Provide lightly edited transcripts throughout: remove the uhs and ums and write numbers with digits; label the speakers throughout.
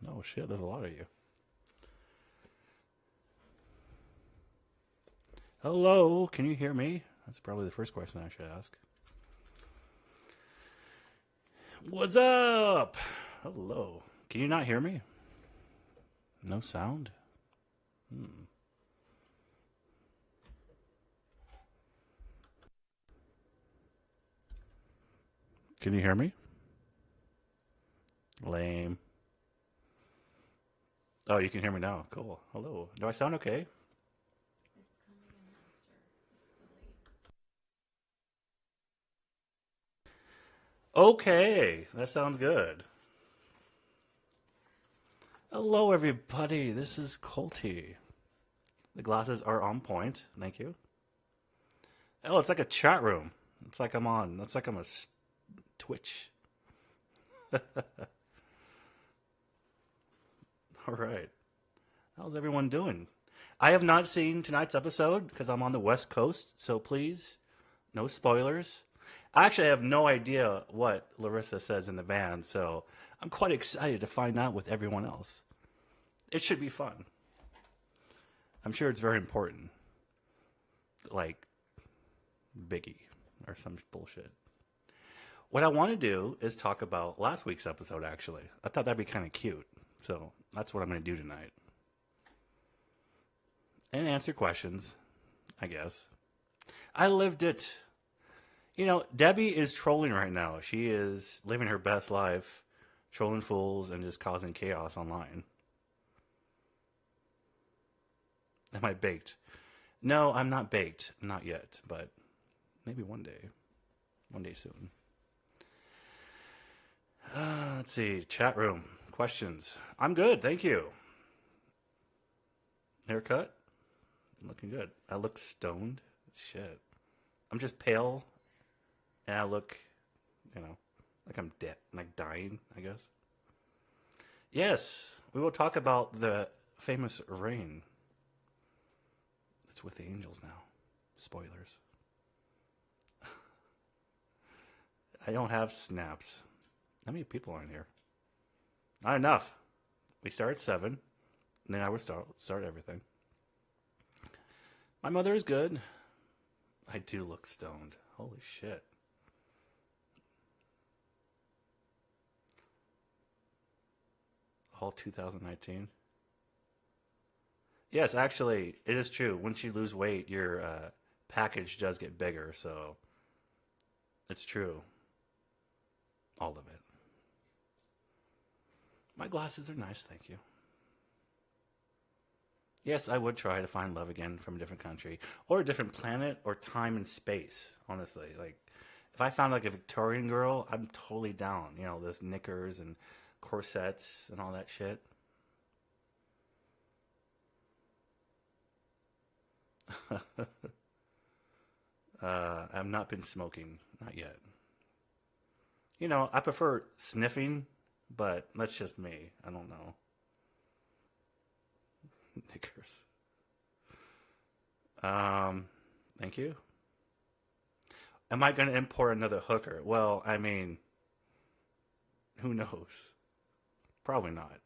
Speaker 1: Oh shit, there's a lot of you. Hello, can you hear me? That's probably the first question I should ask. What's up? Hello. Can you not hear me? No sound? Hmm. Can you hear me? Lame. Oh, you can hear me now. Cool. Hello. Do I sound okay? Okay, that sounds good. Hello, everybody. This is Colty. The glasses are on point. Thank you. Oh, it's like a chat room. It's like I'm on. It's like I'm a Twitch. All right. How's everyone doing? I have not seen tonight's episode because I'm on the West Coast, so please, no spoilers. Actually, I have no idea what Larissa says in the van, so I'm quite excited to find out with everyone else. It should be fun. I'm sure it's very important. Like Biggie or some bullshit. What I want to do is talk about last week's episode, actually. I thought that'd be kind of cute. So that's what I'm going to do tonight. And answer questions, I guess. I lived it. You know, Debbie is trolling right now. She is living her best life, trolling fools and just causing chaos online. Am I baked? No, I'm not baked. Not yet, but maybe one day. One day soon. Let's see. Chat room. Questions. I'm good. Thank you. Haircut? Looking good. I look stoned. Shit. I'm just pale. And I look, like I'm dead. Like dying, I guess. Yes. We will talk about the famous rain. It's with the angels now. Spoilers. I don't have snaps. How many people are in here? Not enough. We start at 7. And then I would start everything. My mother is good. I do look stoned. Holy shit. All 2019. Yes, actually, it is true. Once you lose weight, your package does get bigger. So it's true. All of it. My glasses are nice, thank you. Yes, I would try to find love again from a different country or a different planet or time and space, honestly. Like, if I found like a Victorian girl, I'm totally down. You know, those knickers and corsets and all that shit. I've not been smoking, not yet. You know, I prefer sniffing, but that's just me. I don't know. Knickers. Um, Thank you. Am I going to import another hooker? Well, I mean, who knows? Probably not.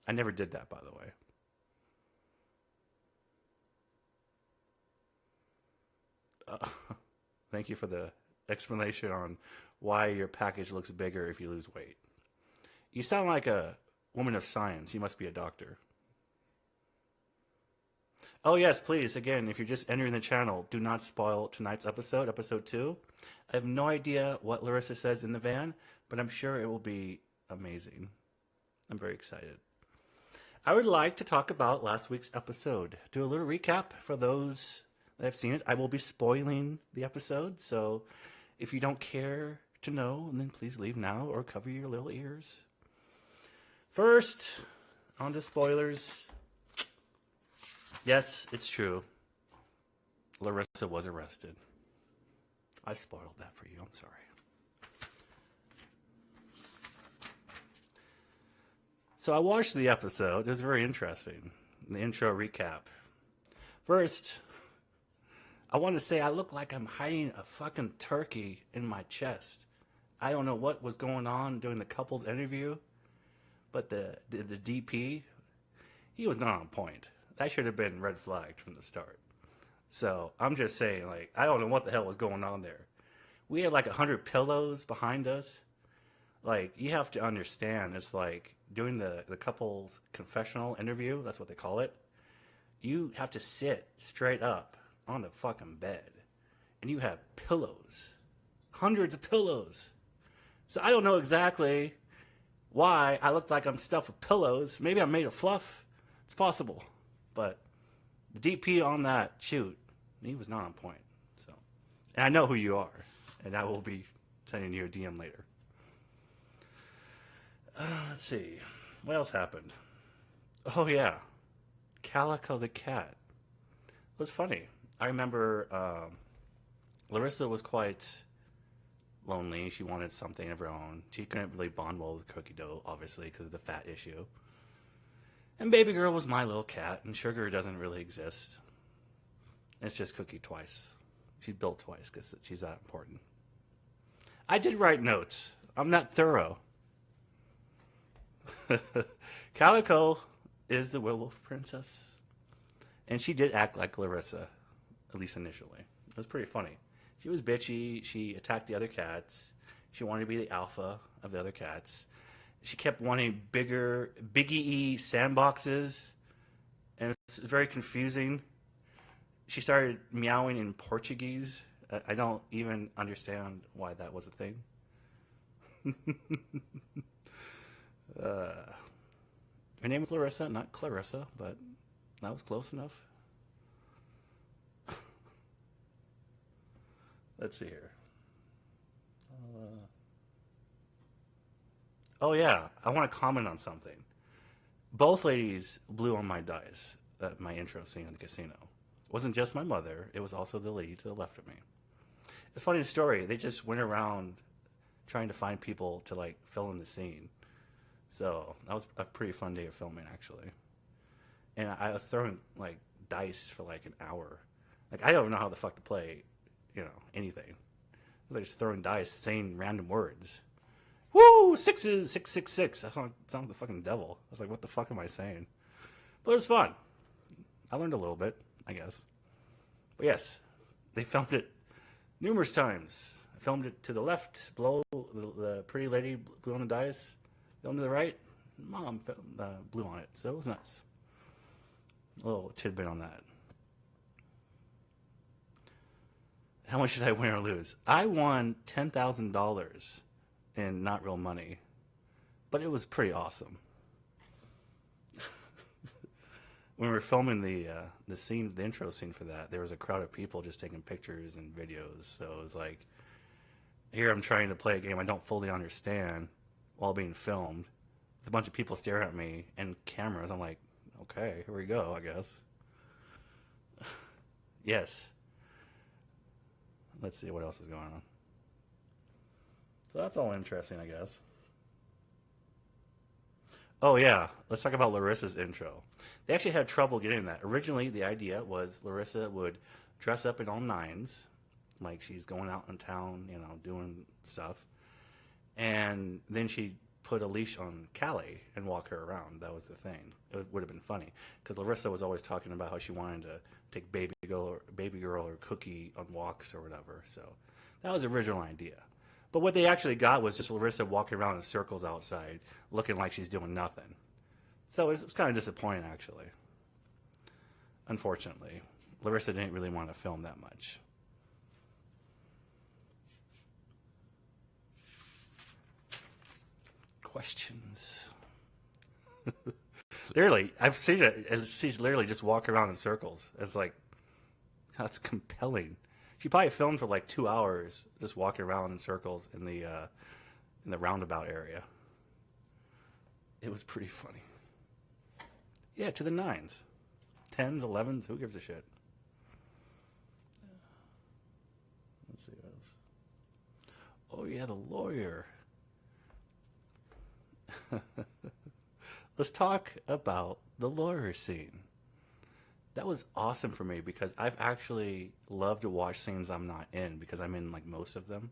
Speaker 1: I never did that, by the way. Uh, Thank you for the explanation on why your package looks bigger if you lose weight. You sound like a woman of science. You must be a doctor. Oh, yes, please. Again, if you're just entering the channel, do not spoil tonight's episode, episode 2. I have no idea what Larissa says in the van, but I'm sure it will be amazing. I'm very excited. I would like to talk about last week's episode. Do a little recap for those that have seen it. I will be spoiling the episode, so if you don't care to know, then please leave now or cover your little ears. First, on to spoilers. Yes, it's true. Larissa was arrested. I spoiled that for you. I'm sorry. So I watched the episode. It was very interesting. The intro recap. First, I want to say I look like I'm hiding a fucking turkey in my chest. I don't know what was going on during the couple's interview, But the DP, he was not on point. That should have been red flagged from the start. So I'm just saying, like, I don't know what the hell was going on there. We had like 100 pillows behind us. Like, you have to understand, it's like doing the couple's confessional interview. That's what they call it. You have to sit straight up on the fucking bed, and you have pillows, hundreds of pillows. So I don't know exactly why I look like I'm stuffed with pillows. Maybe I'm made of fluff. It's possible, but the DP on that shoot, he was not on point. So, and I know who you are, and I will be sending you a DM later. Let's see, what else happened? Oh yeah, Calico the cat. It was funny. I remember Larissa was quite lonely. She wanted something of her own. She couldn't really bond well with Cookie Dough, obviously, because of the fat issue. And Baby Girl was my little cat, and Sugar doesn't really exist. It's just Cookie twice. She's built twice because she's that important. I did write notes. I'm that thorough. Calico is the werewolf princess. And she did act like Larissa, at least initially. It was pretty funny. She was bitchy. She attacked the other cats. She wanted to be the alpha of the other cats. She kept wanting bigger, Biggie sandboxes. And it's very confusing. She started meowing in Portuguese. I don't even understand why that was a thing. Her name was Larissa, not Clarissa, but that was close enough. Let's see here. Oh yeah, I want to comment on something. Both ladies blew on my dice at my intro scene in the casino. It wasn't just my mother, it was also the lady to the left of me. It's a funny story. They just went around trying to find people to like fill in the scene. So that was a pretty fun day of filming, actually. And I was throwing like dice for like an hour. Like I don't know how the fuck to play, anything. I was like just throwing dice, saying random words. Woo! Sixes, 666. I sound like the fucking devil. I was like, what the fuck am I saying? But it was fun. I learned a little bit, I guess. But yes, they filmed it numerous times. I filmed it to the left, below the pretty lady blew on the dice. Filmed to the right, Mom blew on it. So it was nice. A little tidbit on that. How much did I win or lose? I won $10,000 in not real money, but it was pretty awesome. When we were filming the scene, the intro scene for that, there was a crowd of people just taking pictures and videos. So it was like, here I'm trying to play a game I don't fully understand while being filmed. With a bunch of people staring at me and cameras. I'm like, okay, here we go, I guess. Yes. Let's see what else is going on. So that's all interesting, I guess. Oh yeah, let's talk about Larissa's intro. They actually had trouble getting that. Originally, the idea was Larissa would dress up in all nines, like she's going out in town, doing stuff. And then she'd put a leash on Callie and walk her around. That was the thing. It would have been funny because Larissa was always talking about how she wanted to take baby girl or Cookie on walks or whatever. So that was the original idea. But what they actually got was just Larissa walking around in circles outside, looking like she's doing nothing. So it was kind of disappointing, actually. Unfortunately, Larissa didn't really want to film that much. Questions. Literally, I've seen it as she's literally just walking around in circles. It's like, that's compelling. She probably filmed for like 2 hours just walking around in circles in the roundabout area. It was pretty funny. Yeah, to the nines. 10s, 11s, who gives a shit? Let's see what else. Oh yeah, the lawyer. Let's talk about the lawyer scene. That was awesome for me because I've actually loved to watch scenes I'm not in because I'm in like most of them.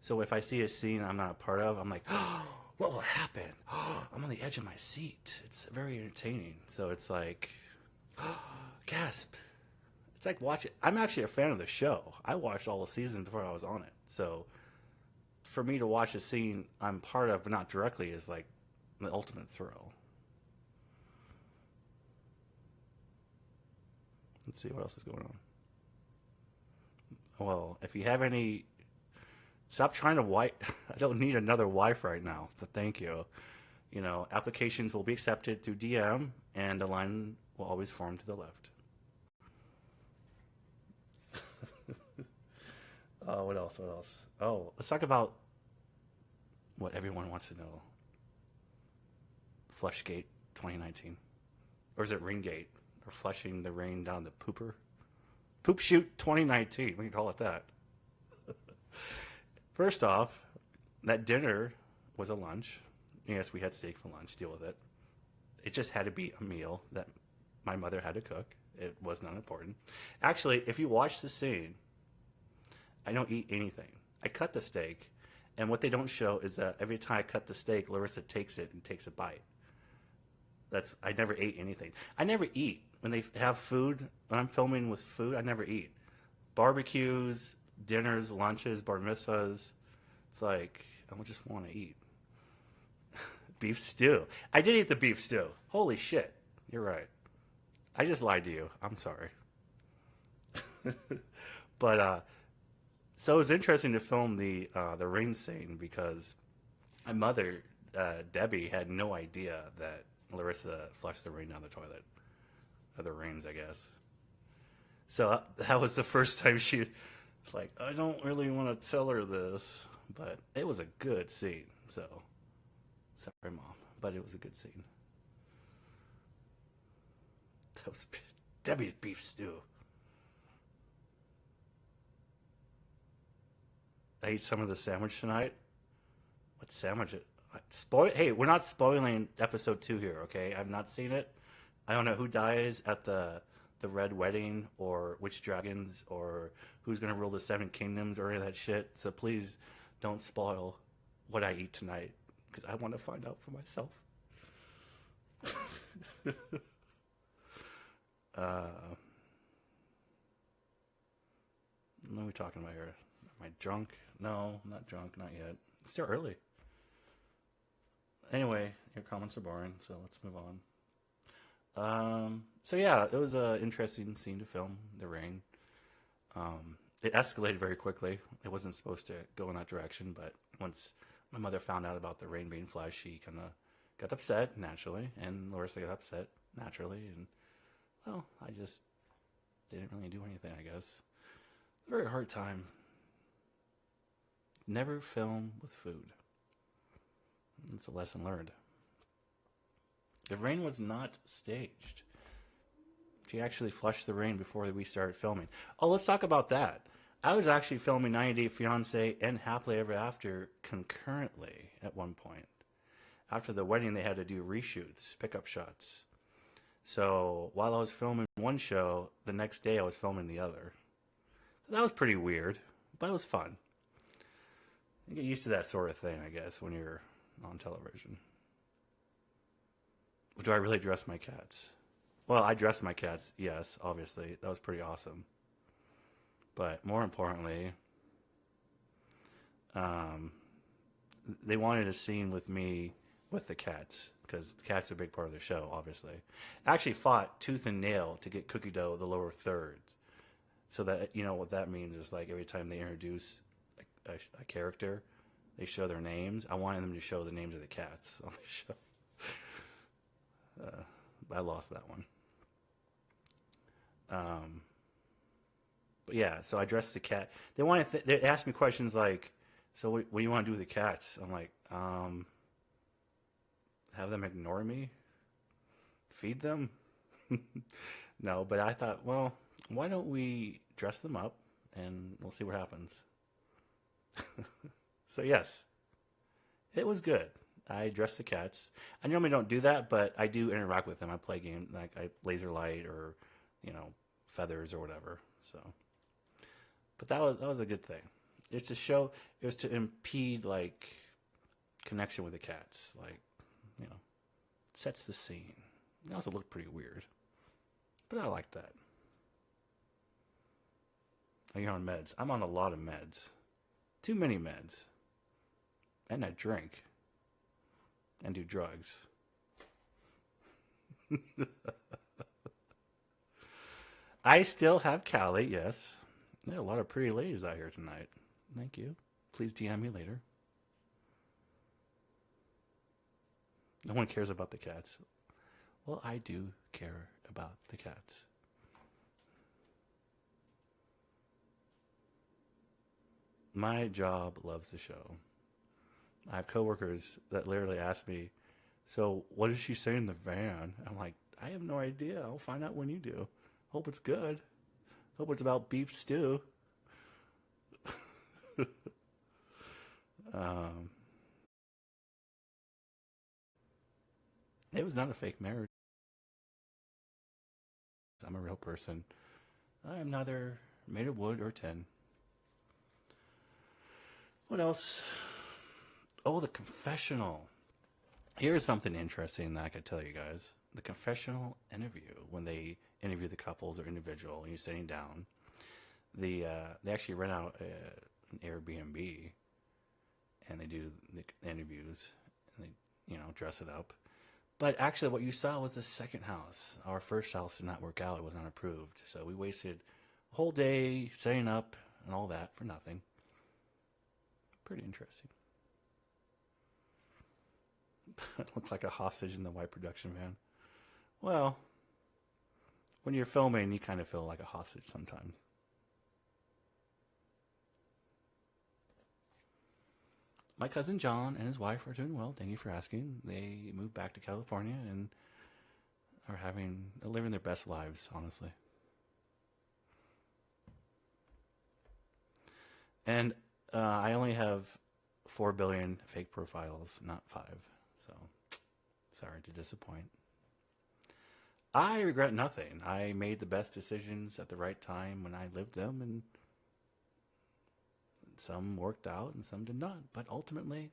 Speaker 1: So if I see a scene I'm not a part of, I'm like, oh, what will happen? I'm on the edge of my seat. It's very entertaining. So it's like, gasp. It's like watching. I'm actually a fan of the show. I watched all the seasons before I was on it. So for me to watch a scene I'm part of, but not directly, is like the ultimate thrill. Let's see what else is going on. Well, if you have any, stop trying to wipe. I don't need another wife right now. So thank you. You know, applications will be accepted through DM, and the line will always form to the left. What else? What else? Oh, let's talk about what everyone wants to know. Flushgate 2019. Or is it Ringgate? Or flushing the rain down the pooper? Poop shoot 2019. We can call it that. First off, that dinner was a lunch. Yes, we had steak for lunch. Deal with it. It just had to be a meal that my mother had to cook. It was not important. Actually, if you watch the scene, I don't eat anything. I cut the steak, and what they don't show is that every time I cut the steak, Larissa takes it and takes a bite. I never ate anything. I never eat when they have food. When I'm filming with food, I never eat. Barbecues, dinners, lunches, bar mitzvahs. It's like I just want to eat. Beef stew. I did eat the beef stew. Holy shit! You're right. I just lied to you. I'm sorry. But so it was interesting to film the rain scene because my mother, Debbie, had no idea that Larissa flushed the rain down the toilet. Or the rains, I guess. So that was the first time she was like, I don't really want to tell her this. But it was a good scene. So, sorry, Mom. But it was a good scene. That was Debbie's beef stew. I ate some of the sandwich tonight. What sandwich? Hey, we're not spoiling episode 2 here, okay? I've not seen it. I don't know who dies at the Red Wedding or which dragons or who's going to rule the Seven Kingdoms or any of that shit. So please don't spoil what I eat tonight because I want to find out for myself. What are we talking about here? Am I drunk? No, I'm not drunk. Not yet. It's still early. Anyway, your comments are boring, so let's move on. So yeah, it was an interesting scene to film, the rain. It escalated very quickly. It wasn't supposed to go in that direction, but once my mother found out about the rain being flushed, she kind of got upset naturally, and Larissa got upset naturally, and well, I just didn't really do anything, I guess. Very hard time. Never film with food. It's a lesson learned. The rain was not staged. She actually flushed the rain before we started filming. Oh, let's talk about that. I was actually filming 90 Day Fiancé and Happily Ever After concurrently at one point. After the wedding, they had to do reshoots, pickup shots. So while I was filming one show, the next day I was filming the other. That was pretty weird, but it was fun. You get used to that sort of thing, I guess, when you're on television. Do I really dress my cats? Well, I dressed my cats, yes, obviously. That was pretty awesome. But more importantly, they wanted a scene with me with the cats, because the cats are a big part of the show, obviously. I actually fought tooth and nail to get Cookie Dough the lower thirds. So that, you know, what that means is like every time they introduce a character, they show their names. I wanted them to show the names of the cats on the show. I lost that one. But yeah, so I dressed the cat. They asked me questions like, so what do you want to do with the cats? I'm like, have them ignore me? Feed them? No, but I thought, well, why don't we dress them up and we'll see what happens. So yes, it was good. I dress the cats. I normally don't do that, but I do interact with them. I play games like I laser light or, you know, feathers or whatever. So, but that was a good thing. It's a show. It was to impede like connection with the cats. Like, you know, sets the scene. It also looked pretty weird, but I like that. Are you on meds? I'm on a lot of meds. Too many meds. And I drink. And do drugs. I still have Callie, yes. There are a lot of pretty ladies out here tonight. Thank you. Please DM me later. No one cares about the cats. Well, I do care about the cats. My job loves the show. I have coworkers that literally ask me, "So, what did she say in the van?" I'm like, "I have no idea. I'll find out when you do. Hope it's good. Hope it's about beef stew." um, it was not a fake marriage. I'm a real person. I am neither made of wood or tin. What else? Oh, the confessional. Here's something interesting that I could tell you guys. The confessional interview, when they interview the couples or individual, and you're sitting down, they actually rent out an Airbnb, and they do the interviews, and they dress it up. But actually, what you saw was the second house. Our first house did not work out; it was not approved, so we wasted a whole day setting up and all that for nothing. Pretty interesting. It looked like a hostage in the white production van. Well, when you're filming, you kind of feel like a hostage sometimes. My cousin John and his wife are doing well. Thank you for asking. They moved back to California and are living their best lives, honestly. And I only have 4 billion fake profiles, not 5. So sorry to disappoint. I regret nothing. I made the best decisions at the right time when I lived them, and some worked out and some did not. But ultimately,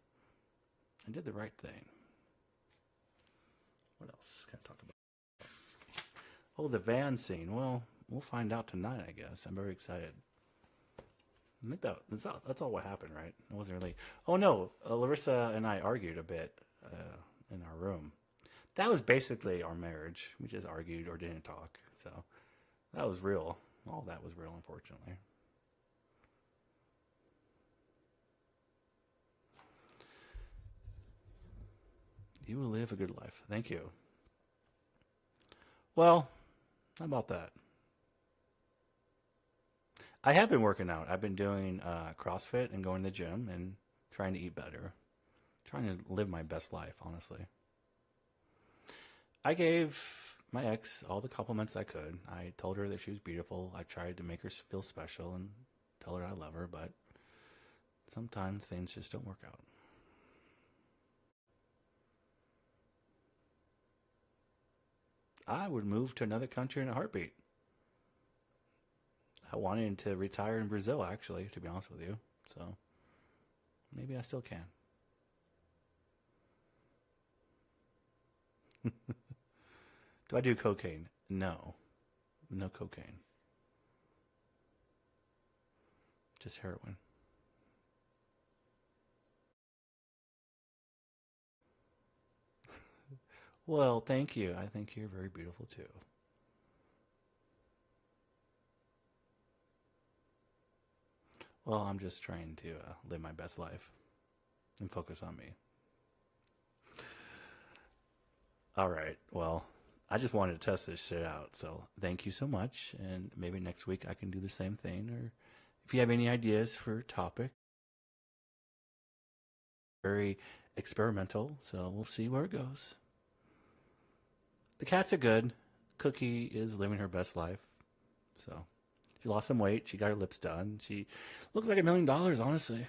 Speaker 1: I did the right thing. What else can I talk about? Oh, the van scene. Well, we'll find out tonight, I guess. I'm very excited. I think that's all what happened, right? It wasn't really. Oh no, Larissa and I argued a bit in our room. That was basically our marriage. We just argued or didn't talk. So that was real. All that was real, unfortunately. You will live a good life. Thank you. Well, how about that? I have been working out. I've been doing CrossFit and going to the gym and trying to eat better. Trying to live my best life, honestly. I gave my ex all the compliments I could. I told her that she was beautiful. I tried to make her feel special and tell her I love her, but sometimes things just don't work out. I would move to another country in a heartbeat. I wanted to retire in Brazil, actually, to be honest with you. So maybe I still can. Do I do cocaine? No. No cocaine. Just heroin. Well, thank you. I think you're very beautiful too. Well, I'm just trying to live my best life and focus on me. All right. Well, I just wanted to test this shit out. So thank you so much. And maybe next week I can do the same thing. Or if you have any ideas for topic, very experimental. So we'll see where it goes. The cats are good. Cookie is living her best life. So she lost some weight. She got her lips done. She looks like $1 million, honestly.